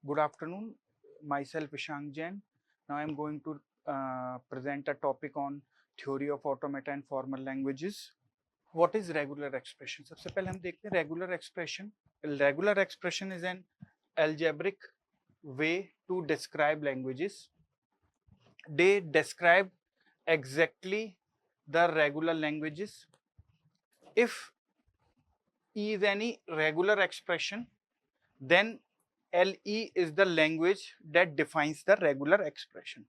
Good afternoon. Myself Ishank Jain. Now I am going to present a topic on theory of automata and formal languages. What is regular expression? सबसे पहले हम देखते हैं regular expression. Regular expression is an algebraic way to describe languages. They describe exactly the regular languages. If E is any regular expression, then LE is the language that defines the regular expression.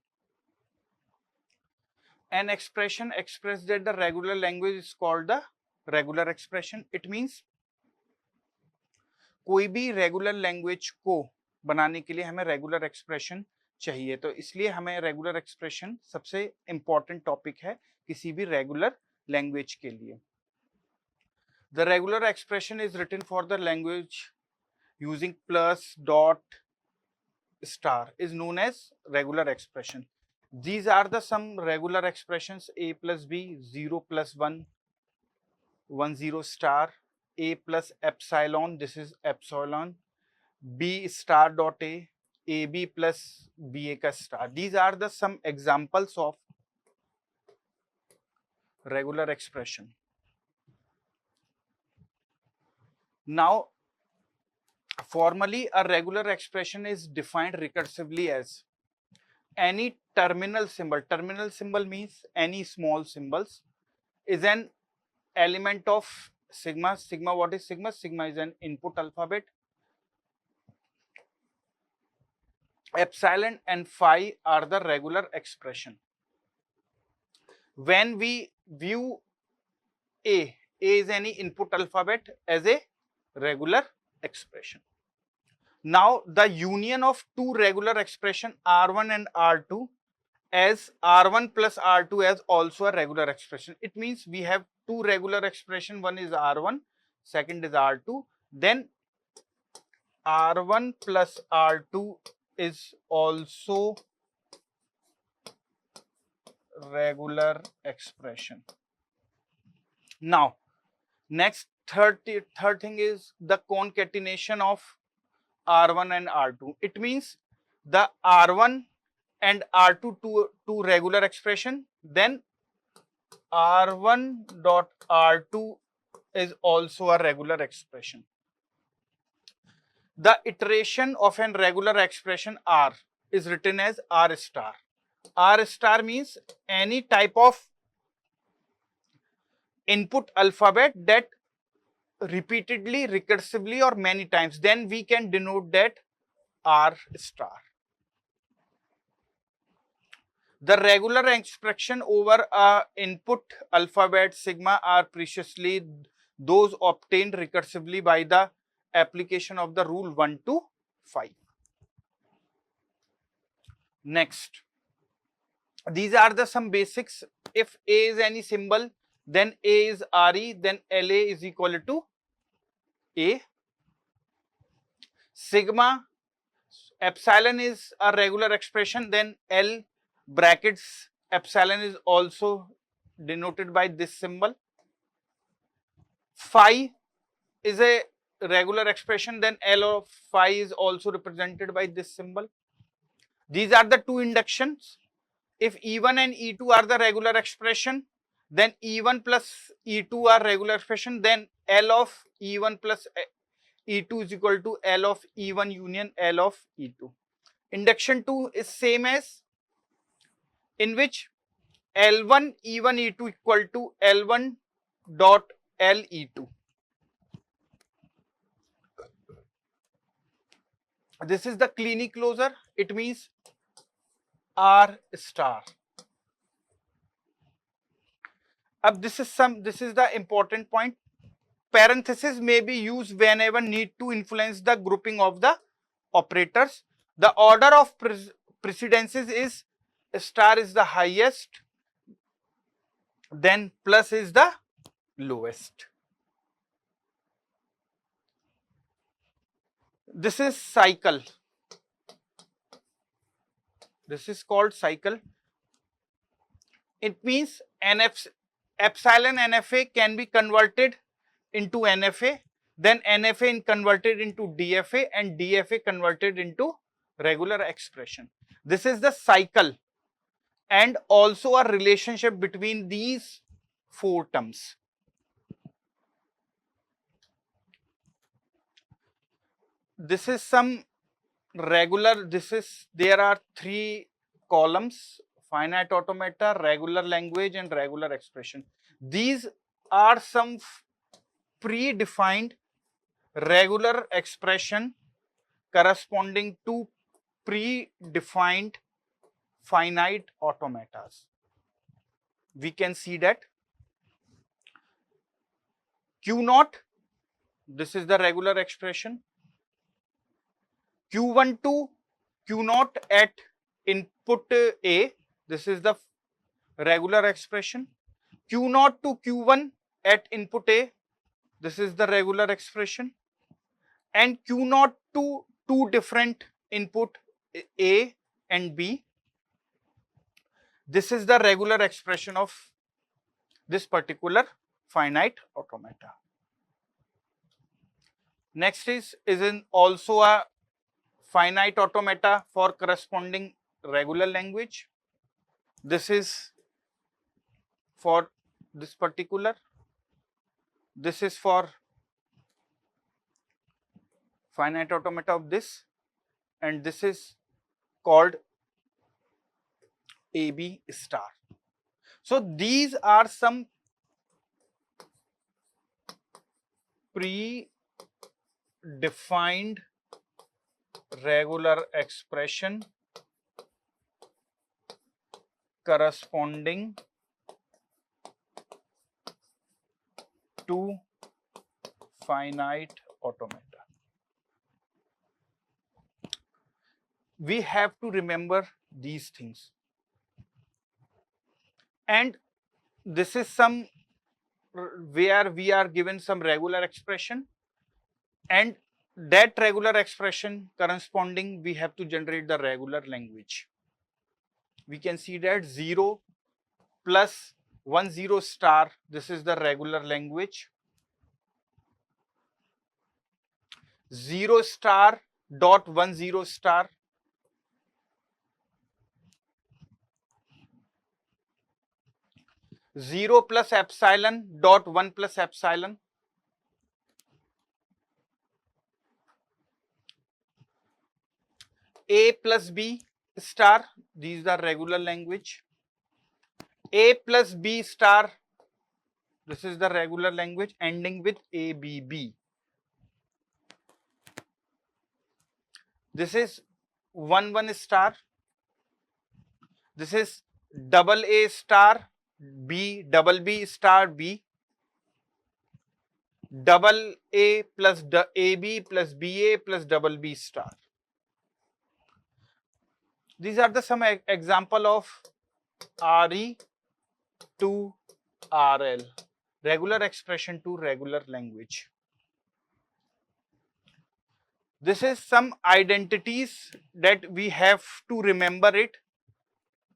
An expression expressed at the regular language is called the regular expression. It means कोई भी regular language को बनाने के लिए हमें regular expression चाहिए, तो इसलिए हमें रेगुलर एक्सप्रेशन सबसे इंपॉर्टेंट टॉपिक है किसी भी रेगुलर लैंग्वेज के लिए. The regular expression is written for the language using plus dot star is known as regular expression. These are the some regular expressions: a plus b, 0 plus 1, 1 0 star, a plus epsilon, this is epsilon, b star dot ab plus ba ka star. These are the some examples of regular expression. Now formally, a regular expression is defined recursively as any terminal symbol. Terminal symbol means any small symbols is an element of sigma. Sigma, what is sigma? Sigma is an input alphabet. Epsilon and phi are the regular expression. When we view a is any input alphabet as a regular expression. Now the union of two regular expression R1 and R2 as R1 plus R2 as also a regular expression. It means we have two regular expression, one is R1, second is R2, then R1 plus R2 is also regular expression. Now next third thing is the concatenation of R1 and R2. It means the R1 and R2 two regular expression, then R1 dot R2 is also a regular expression. The iteration of an regular expression R is written as R star. R star means any type of input alphabet that repeatedly, recursively or many times, then we can denote that R star. The regular expression over a input alphabet sigma are preciously those obtained recursively by the application of the rule 1 to 5. Next, these are the some basics. If A is any symbol, then A is RE, then LA is equal to A. Sigma, epsilon is a regular expression, then L brackets epsilon is also denoted by this symbol. Phi is a regular expression, then L of phi is also represented by this symbol. These are the two inductions. If E1 and E2 are the regular expression, then E1 plus E2 are regular expression, then L of E1 plus E2 is equal to L of E1 union L of E2. Induction 2 is same as, in which L1 E1 E2 equal to L1 dot L E2. This is the Kleene closure. It means R star. This is the important point. Parenthesis may be used whenever need to influence the grouping of the operators. The order of precedences is star is the highest, then plus is the lowest. This is cycle. This is called cycle. It means epsilon NFA can be converted into NFA, then NFA converted into DFA, and DFA converted into regular expression. This is the cycle and also a relationship between these four terms. This is some regular, there are three columns: finite automata, regular language, and regular expression. These are some predefined regular expression corresponding to predefined finite automatas. We can see that Q naught, this is the regular expression. Q1 to Q naught at input A, this is the regular expression. Q naught to Q1 at input A, this is the regular expression. And Q naught to two different input A and B, this is the regular expression of this particular finite automata. Next is also a finite automata for corresponding regular language. This is for this particular, this is for finite automata of this, and this is called AB star. So these are some predefined regular expression corresponding to finite automata. We have to remember these things. And this is some where we are given some regular expression, and that regular expression corresponding we have to generate the regular language. We can see that 0 plus 10 star, this is the regular language. 0 star dot 10 star, zero plus epsilon dot 1 plus epsilon, A plus B star, these are regular language. A plus B star, this is the regular language ending with ABB. This is 1 star. This is double A star B, double B star B, double A plus AB plus BA plus double B star. These are the some example of RE to RL, regular expression to regular language. This is some identities that we have to remember it.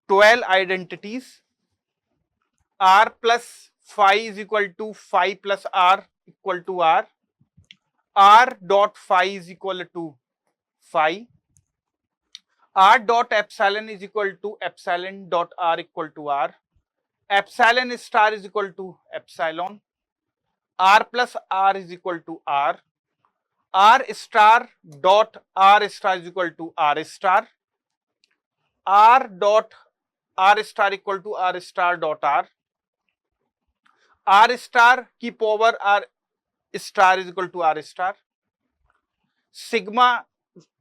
12 identities. R plus phi is equal to phi plus R equal to R. R dot phi is equal to phi. R dot epsilon is equal to epsilon dot R equal to R. Epsilon star is equal to epsilon. R plus R is equal to R. R star dot R star is equal to R star. R dot R star equal to R star dot R. R star की power R star is equal to R star. Sigma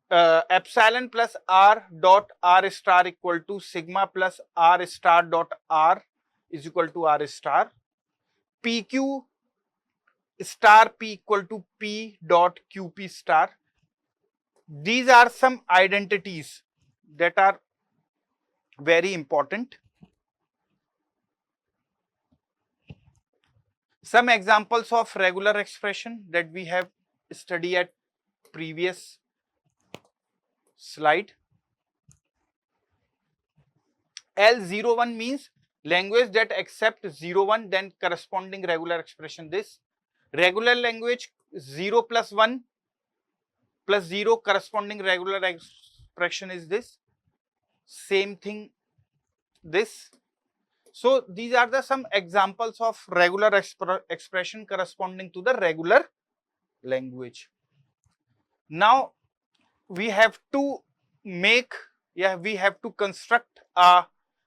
epsilon plus R dot R star equal to sigma plus R star dot R is equal to R star. PQ star P equal to P dot QP star. These are some identities that are very important. Some examples of regular expression that we have studied at previous slide. L01 means language that accept 01, then corresponding regular expression this. Regular language 0 plus 1 plus 0 corresponding regular expression is this, same thing this. So these are the some examples of regular expression corresponding to the regular language. Now we have to make, we have to construct a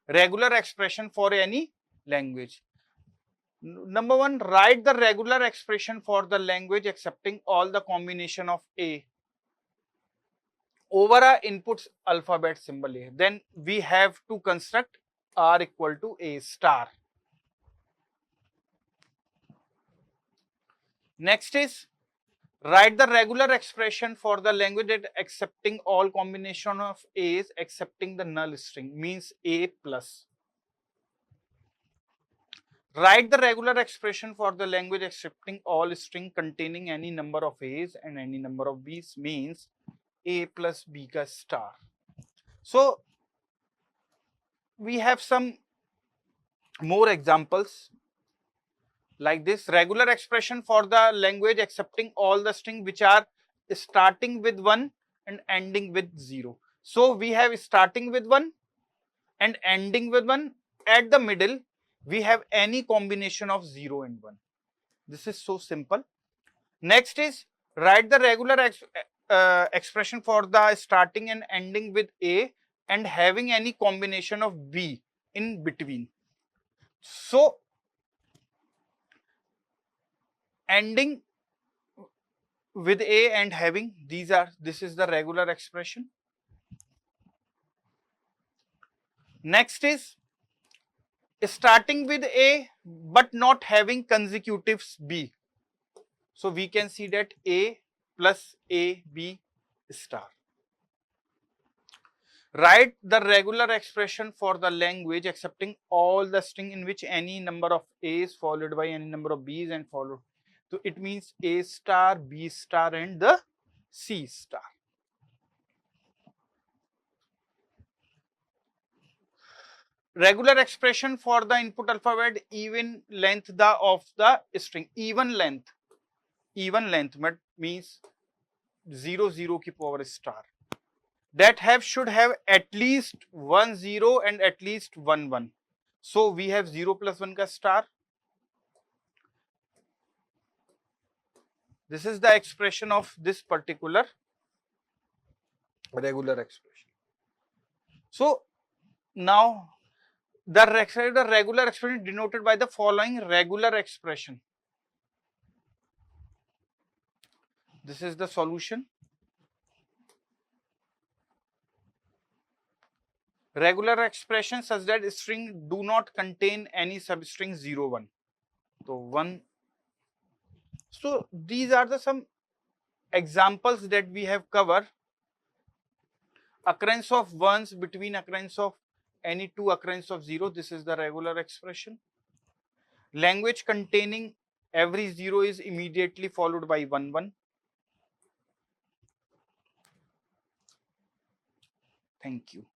regular expression for any language. Number one, write the regular expression for the language accepting all the combination of A over a input alphabet symbol A. Then we have to construct R equal to A star. Next is write the regular expression for the language that accepting all combination of A's excepting the null string, means A plus. Write the regular expression for the language accepting all string containing any number of A's and any number of B's, means A plus B ka star. So we have some more examples like this. Regular expression for the language accepting all the string which are starting with 1 and ending with 0. So we have starting with 1 and ending with 1. At the middle we have any combination of 0 and 1. This is so simple. Next is write the regular expression for the starting and ending with A and having any combination of B in between. So ending with A and having, this is the regular expression. Next is starting with A but not having consecutives B. So we can see that A plus A B star. Write the regular expression for the language accepting all the string in which any number of A's followed by any number of B's and followed. So it means A star, B star and the C star. Regular expression for the input alphabet even length of the string, even length means 0 0 ki power star, that should have at least 1 0 and at least 1 1. So we have 0 plus 1 ka star. This is the expression of this particular regular expression. So now the regular expression denoted by the following regular expression. This is the solution. Regular expression such that string do not contain any substring 0 1. So 1. So these are the some examples that we have covered. Occurrence of ones between occurrence of any two occurrence of 0. This is the regular expression. Language containing every 0 is immediately followed by 1 1. Thank you.